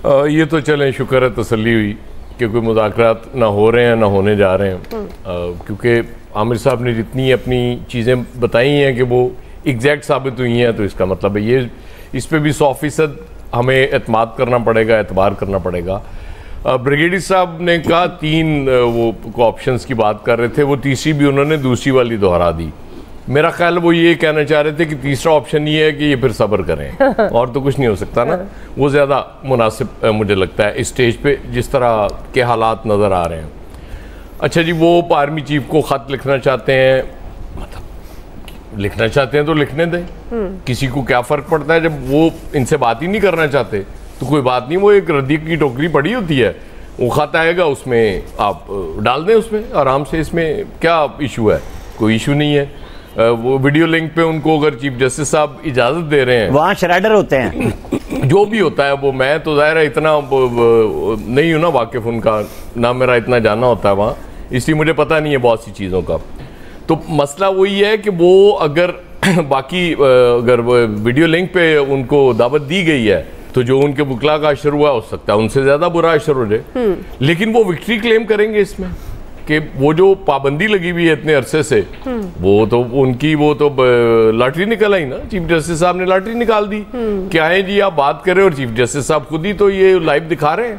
یہ تو چلیں شکر ہے تسلی ہوئی کہ کوئی مذاکرات نہ ہو رہے ہیں نہ ہونے جا رہے ہیں، کیونکہ عامر صاحب نے جتنی اپنی چیزیں بتائی ہیں کہ وہ ایگزیکٹ ثابت ہوئی ہیں، تو اس کا مطلب ہے یہ اس پہ بھی 100% ہمیں اعتماد کرنا پڑے گا، اعتبار کرنا پڑے گا۔ بریگیڈیئر صاحب نے کہا 3 وہ آپشنز کی بات کر رہے تھے، وہ تیسری بھی انہوں نے دوسری والی دہرا دی۔ میرا خیال وہ یہ کہنا چاہ رہے تھے کہ تیسرا آپشن یہ ہے کہ یہ پھر صبر کریں، اور تو کچھ نہیں ہو سکتا نا۔ وہ زیادہ مناسب مجھے لگتا ہے اس سٹیج پہ جس طرح کے حالات نظر آ رہے ہیں۔ اچھا جی، وہ آرمی چیف کو خط لکھنا چاہتے ہیں، مطلب لکھنا چاہتے ہیں تو لکھنے دیں، کسی کو کیا فرق پڑتا ہے؟ جب وہ ان سے بات ہی نہیں کرنا چاہتے تو کوئی بات نہیں، وہ ایک ردی کی ٹوکری پڑی ہوتی ہے، وہ خط آئے گا، اس میں آپ ڈال دیں، اس میں آرام سے، اس میں کیا ایشو ہے؟ کوئی ایشو نہیں ہے۔ وہ ویڈیو لنک پہ ان کو اگر چیف جسٹس صاحب اجازت دے رہے ہیں، وہاں شرائڈر ہوتے ہیں، جو بھی ہوتا ہے وہ، میں تو ظاہر ہے اتنا نہیں ہوں نا واقف ان کا، نہ میرا اتنا جانا ہوتا ہے وہاں، اس لیے مجھے پتہ نہیں ہے بہت سی چیزوں کا۔ تو مسئلہ وہی ہے کہ وہ اگر باقی اگر ویڈیو لنک پہ ان کو دعوت دی گئی ہے تو جو ان کے وکلا کا اشر ہوا ہو سکتا ہے ان سے زیادہ برا اشر ہو جائے، لیکن وہ وکٹری کلیم کریں گے اس میں کہ وہ جو پابندی لگی ہوئی ہے اتنے عرصے سے، وہ تو ان کی وہ تو لاٹری نکل آئی نا، چیف جسٹس صاحب نے لاٹری نکال دی کہ آئیں جی آپ بات کریں، اور چیف جسٹس صاحب خود ہی تو یہ لائیو دکھا رہے ہیں،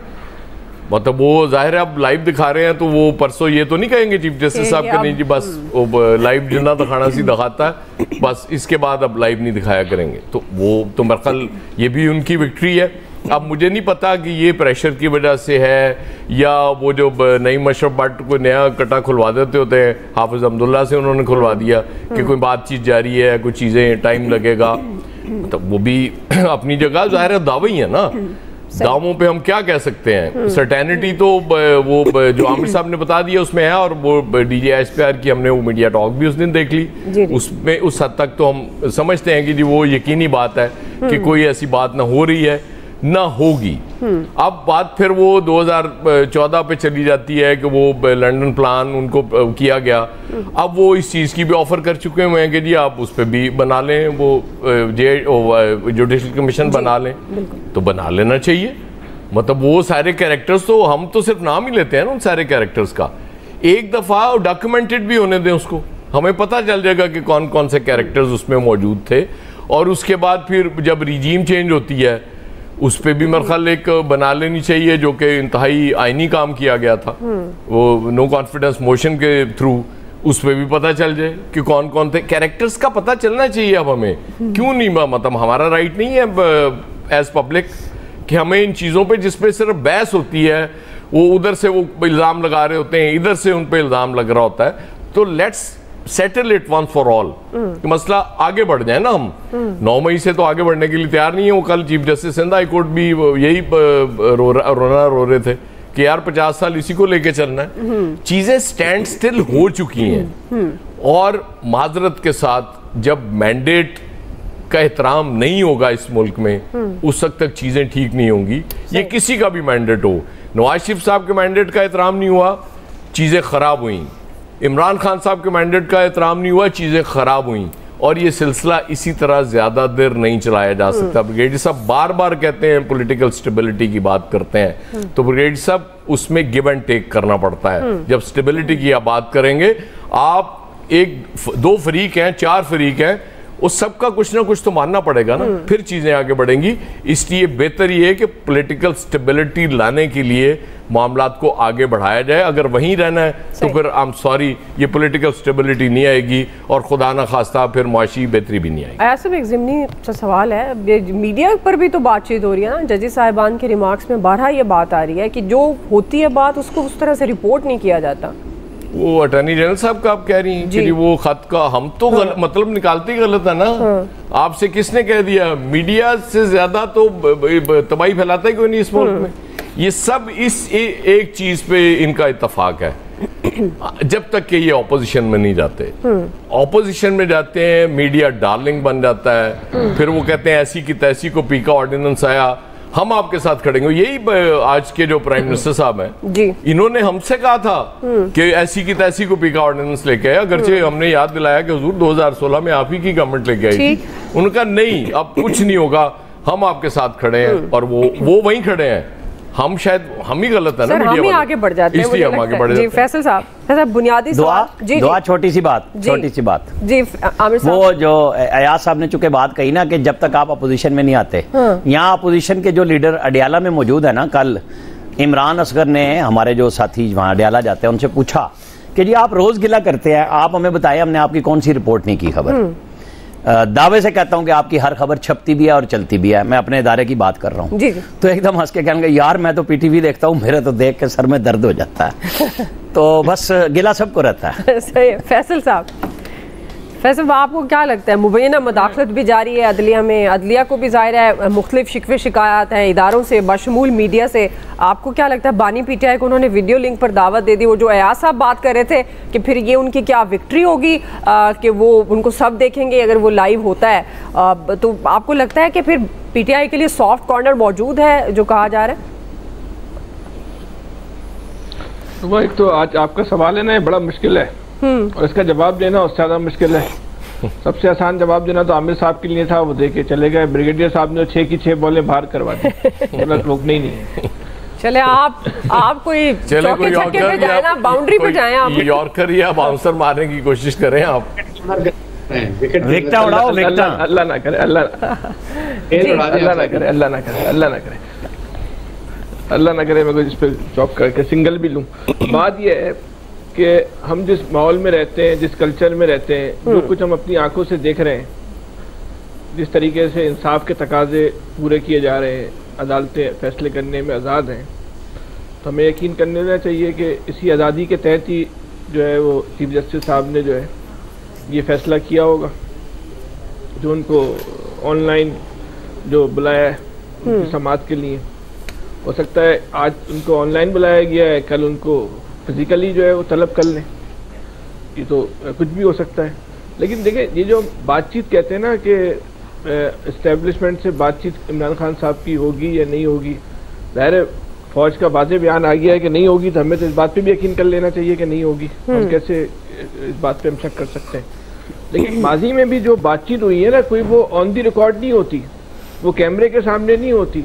مطلب وہ ظاہر ہے اب لائیو دکھا رہے ہیں تو وہ پرسوں یہ تو نہیں کہیں گے چیف جسٹس صاحب کہ نہیں جی بس لائیو جنہ دکھانا سی دکھاتا ہے، بس اس کے بعد اب لائیو نہیں دکھایا کریں گے، تو وہ تو میرا خیال یہ بھی ان کی وکٹری ہے۔ اب مجھے نہیں پتا کہ یہ پریشر کی وجہ سے ہے یا وہ جو نعیم اشرف بٹ کوئی نیا کٹا کھلوا دیتے ہوتے ہیں، حافظ عبداللہ سے انہوں نے کھلوا دیا کہ کوئی بات چیت جاری ہے، کوئی چیزیں ٹائم لگے گا، مطلب وہ بھی اپنی جگہ ظاہر ہے دعوے ہی ہیں نا، دعووں پہ ہم کیا کہہ سکتے ہیں؟ سرٹینٹی تو وہ جو عامر صاحب نے بتا دیا اس میں ہے، اور وہ D J S P R کی ہم نے وہ میڈیا ٹاک بھی اس دن دیکھ لی، اس میں اس حد تک تو ہم سمجھتے ہیں کہ جی وہ یقینی بات ہے کہ کوئی ایسی بات نہ ہو رہی ہے نہ ہوگی۔ اب بات پھر وہ 2014 پہ چلی جاتی ہے کہ وہ لنڈن پلان ان کو کیا گیا، اب وہ اس چیز کی بھی آفر کر چکے ہوئے ہیں کہ جی آپ اس پہ بھی بنا لیں، وہ جوڈیشل کمیشن بنا لیں، تو بنا لینا چاہیے۔ مطلب وہ سارے کیریکٹرز تو ہم تو صرف نام ہی لیتے ہیں نا ان سارے کیریکٹرز کا، ایک دفعہ ڈاکیومنٹڈ بھی ہونے دیں اس کو، ہمیں پتہ چل جائے گا کہ کون کون سے کیریکٹرز اس میں موجود تھے، اور اس کے بعد پھر جب ریجیم چینج ہوتی ہے اس پہ بھی میرا خیال ایک بنا لینی چاہیے، جو کہ انتہائی آئینی کام کیا گیا تھا، وہ نو کانفیڈنس موشن کے تھرو، اس پہ بھی پتہ چل جائے کہ کون کون تھے کیریکٹرز کا پتہ چلنا چاہیے۔ اب ہمیں کیوں نہیں، مطلب ہمارا رائٹ نہیں ہے ایز پبلک کہ ہمیں ان چیزوں پہ جس پہ صرف بحث ہوتی ہے، وہ ادھر سے وہ الزام لگا رہے ہوتے ہیں، ادھر سے ان پہ الزام لگ رہا ہوتا ہے، تو let's settle it once for all, کہ مسئلہ آگے بڑھ جائے نا۔ ہم 9 مئی سے تو آگے بڑھنے کے لیے تیار نہیں ہیں، وہ کل chief justice Sindh high court بھی یہی رو رہے تھے کہ یار 50 سال اسی کو لے کے چلنا ہے، چیزیں سٹینڈ سٹل ہو چکی ہیں، اور معذرت کے ساتھ جب مینڈیٹ کا احترام نہیں ہوگا اس ملک میں اس وقت تک چیزیں ٹھیک نہیں ہوں گی، یہ کسی کا بھی مینڈیٹ ہو۔ نواز شریف صاحب کے مینڈیٹ کا احترام نہیں ہوا، چیزیں خراب ہوئیں، عمران خان صاحب کے مینڈیٹ کا احترام نہیں ہوا، چیزیں خراب ہوئیں، اور یہ سلسلہ اسی طرح زیادہ دیر نہیں چلایا جا سکتا۔ بریگیڈیئر صاحب بار بار کہتے ہیں پولیٹیکل سٹیبلٹی کی بات کرتے ہیں، تو بریگیڈیئر صاحب اس میں گیو اینڈ ٹیک کرنا پڑتا ہے۔ جب سٹیبلٹی کی آپ بات کریں گے، آپ 2 فریق ہیں، 4 فریق ہیں، اس سب کا کچھ نہ کچھ تو ماننا پڑے گا نا، پھر چیزیں آگے بڑھیں گی۔ اس لیے بہتر یہ ہے کہ پولیٹیکل سٹیبلٹی لانے کے لیے معاملات کو آگے بڑھایا جائے، اگر وہیں رہنا ہے تو پھر I'm sorry یہ پولیٹیکل سٹیبلٹی نہیں آئے گی، اور خدا نہ خواستہ پھر معاشی بہتری بھی نہیں آئے گی۔ ایسا بھی ایک ضمنی سوال ہے، میڈیا پر بھی تو بات چیت ہو رہی ہے نا، ججز صاحبان کے ریمارکس میں بارہا یہ بات آ رہی ہے کہ جو ہوتی ہے بات اس کو اس طرح سے رپورٹ نہیں کیا جاتا۔ وہ اٹارنی جنرل صاحب کا آپ کہہ رہی ہیں کہ وہ خط کا ہم تو مطلب نکالتے ہی غلط ہے نا، آپ سے کس نے کہہ دیا؟ میڈیا سے زیادہ تو تباہی پھیلاتا ہے کوئی نہیں اس ملک میں۔ یہ سب اس ایک چیز پہ ان کا اتفاق ہے، جب تک کہ یہ اپوزیشن میں نہیں جاتے، اپوزیشن میں جاتے ہیں میڈیا ڈارلنگ بن جاتا ہے، پھر وہ کہتے ہیں ایسی کی تیسی کو پی کا آرڈیننس آیا، ہم آپ کے ساتھ کھڑیں گے۔ یہی آج کے جو پرائم منسٹر صاحب ہیں، انہوں نے ہم سے کہا تھا کہ ایسی کی تیسی کو پی کا آرڈیننس لے کے آئے، اگرچہ ہم نے یاد دلایا کہ حضور 2016 میں آپ ہی کی گورنمنٹ لے کے آئی تھی، انہوں نے کہا نہیں اب کچھ نہیں ہوگا، ہم آپ کے ساتھ کھڑے ہیں اور وہ وہیں کھڑے ہیں. ہم شاید ہم ہی غلط ہے نا میڈیا والے, آگے بڑھ جاتے ہیں, اس لیے ہم آگے بڑھ جاتے ہیں. فیصل صاحب بنیادی دعا چھوٹی سی بات جی عامر صاحب, وہ جو ایاز صاحب نے چونکہ بات کہی نا کہ جب تک آپ اپوزیشن میں نہیں آتے, یہاں اپوزیشن کے جو لیڈر اڈیالہ میں موجود ہے نا, کل عمران اصغر نے ہمارے جو ساتھی وہاں اڈیالہ جاتے ہیں ان سے پوچھا کہ جی آپ روز گلہ کرتے ہیں, آپ ہمیں بتائیں ہم نے آپ کی کون سی رپورٹ نہیں کی خبر. دعوے سے کہتا ہوں کہ آپ کی ہر خبر چھپتی بھی ہے اور چلتی بھی ہے, میں اپنے ادارے کی بات کر رہا ہوں. تو ایک دم ہنس کے کہیں گے یار میں تو پی ٹی وی دیکھتا ہوں, میرے تو دیکھ کے سر میں درد ہو جاتا ہے. تو بس گلہ سب کو رہتا ہے. صحیح. فیصل صاحب آپ کو کیا لگتا ہے, مبینہ مداخلت بھی جاری ہے عدلیہ میں, عدلیہ کو بھی ظاہر ہے مختلف شکوے شکایات ہیں اداروں سے بشمول میڈیا سے, آپ کو کیا لگتا ہے بانی پی ٹی آئی کو انہوں نے ویڈیو لنک پر دعوت دے دی, وہ جو ایاز صاحب بات کر رہے تھے کہ پھر یہ ان کی کیا وکٹری ہوگی کہ وہ ان کو سب دیکھیں گے اگر وہ لائیو ہوتا ہے, تو آپ کو لگتا ہے کہ پھر پی ٹی آئی کے لیے سافٹ کارنر موجود ہے جو کہا جا رہا ہے؟ وہ ایک تو آج آپ کا سوال ہے نا بڑا مشکل ہے اور اس کا جواب دینا اس سے زیادہ مشکل ہے. سب سے آسان جواب دینا تو عامر صاحب کے لیے تھا, وہ دے کے چلے گئے. بریگیڈیئر صاحب نے 6 کی 6 بالیں باہر کروا دی, روکنے ہی نہیں ہے. چلے آپ کوئی چوکے چھکے پہ جائیں نا, باؤنڈری پہ جائیں, آپ یارکر یا باؤنسر مارنے کی کوشش کریں آپ. وکٹا اڑاؤ, وکٹا. اللہ نہ کرے, اللہ نہ کرے, اللہ نہ کرے, اللہ نہ کرے, اللہ نہ کرے میں کوئی اس پہ چوک کر کے سنگل بھی لوں. بات یہ ہے کہ ہم جس ماحول میں رہتے ہیں, جس کلچر میں رہتے ہیں, جو کچھ ہم اپنی آنکھوں سے دیکھ رہے ہیں, جس طریقے سے انصاف کے تقاضے پورے کیے جا رہے ہیں, عدالتیں فیصلے کرنے میں آزاد ہیں, تو ہمیں یقین کرنے دینا چاہیے کہ اسی آزادی کے تحت ہی جو ہے وہ چیف جسٹس صاحب نے جو ہے یہ فیصلہ کیا ہوگا. جو ان کو آن لائن جو بلایا ہے ان کی سماعت کے لیے, ہو سکتا ہے آج ان کو آن لائن بلایا گیا ہے, کل ان کو فزیکلی جو ہے وہ طلب کر لیں, یہ تو کچھ بھی ہو سکتا ہے. لیکن دیکھیں یہ جو بات چیت کہتے ہیں نا کہ اسٹیبلشمنٹ سے بات چیت عمران خان صاحب کی ہوگی یا نہیں ہوگی, ظاہر فوج کا واضح بیان آ گیا ہے کہ نہیں ہوگی, تو ہمیں تو اس بات پہ بھی یقین کر لینا چاہیے کہ نہیں ہوگی. ہم کیسے اس بات پہ ہم شک کر سکتے ہیں. لیکن ماضی میں بھی جو بات چیت ہوئی ہے نا, کوئی وہ آن دی ریکارڈ نہیں ہوتی, وہ کیمرے کے سامنے نہیں ہوتی,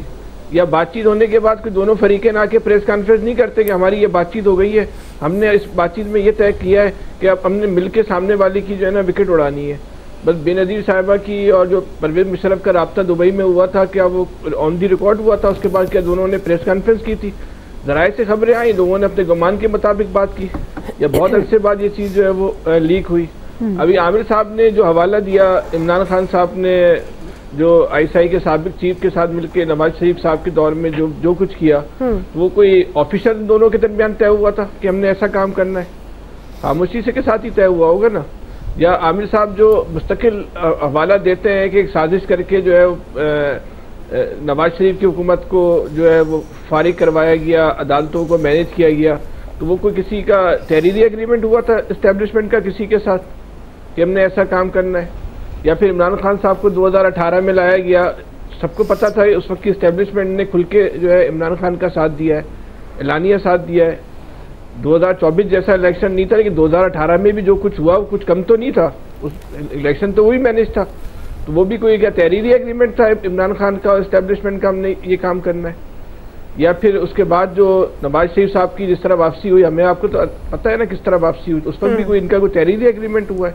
یا بات چیت ہونے کے بعد کوئی دونوں فریقین آ کے پریس کانفرنس نہیں کرتے کہ ہماری یہ بات چیت ہو گئی ہے, ہم نے اس بات چیت میں یہ طے کیا ہے کہ اب ہم نے مل کے سامنے والی کی جو ہے نا وکٹ اڑانی ہے. بس بے نظیر صاحبہ کی اور جو پرویز مشرف کا رابطہ دبئی میں ہوا تھا, کیا وہ آن دی ریکارڈ ہوا تھا؟ اس کے بعد کیا دونوں نے پریس کانفرنس کی تھی؟ ذرائع سے خبریں آئیں, لوگوں نے اپنے گمان کے مطابق بات کی, یا بہت عرصے بعد یہ چیز جو ہے وہ لیک ہوئی. ابھی عامر صاحب نے جو حوالہ دیا, عمران خان صاحب نے جو آئی ایس آئی کے سابق چیف کے ساتھ مل کے نواز شریف صاحب کے دور میں جو کچھ کیا, وہ کوئی آفیشل دونوں کے درمیان طے ہوا تھا کہ ہم نے ایسا کام کرنا ہے؟ خاموشی سے کے ساتھ ہی طے ہوا ہوگا نا. یا عامر صاحب جو مستقل حوالہ دیتے ہیں کہ ایک سازش کر کے جو ہے نواز شریف کی حکومت کو جو ہے وہ فارغ کروایا گیا, عدالتوں کو مینیج کیا گیا, تو وہ کوئی کسی کا تحریری ایگریمنٹ ہوا تھا اسٹیبلشمنٹ کا کسی کے ساتھ کہ ہم نے ایسا کام کرنا ہے؟ یا پھر عمران خان صاحب کو 2018 میں لایا گیا, سب کو پتہ تھا اس وقت کی اسٹیبلشمنٹ نے کھل کے جو ہے عمران خان کا ساتھ دیا ہے, اعلانیہ ساتھ دیا ہے. 2024 جیسا الیکشن نہیں تھا, لیکن 2018 میں بھی جو کچھ ہوا وہ کچھ کم تو نہیں تھا, اس الیکشن تو وہی مینیج تھا, تو وہ بھی کوئی کیا تحریری ایگریمنٹ تھا عمران خان کا اور اسٹیبلشمنٹ کا ہم نے یہ کام کرنا ہے؟ یا پھر اس کے بعد جو نواز شریف صاحب کی جس طرح واپسی ہوئی, ہمیں آپ کو تو پتہ ہے نا کس طرح واپسی ہوئی, اس پر بھی کوئی ان کا کوئی تحریری ایگریمنٹ ہوا ہے؟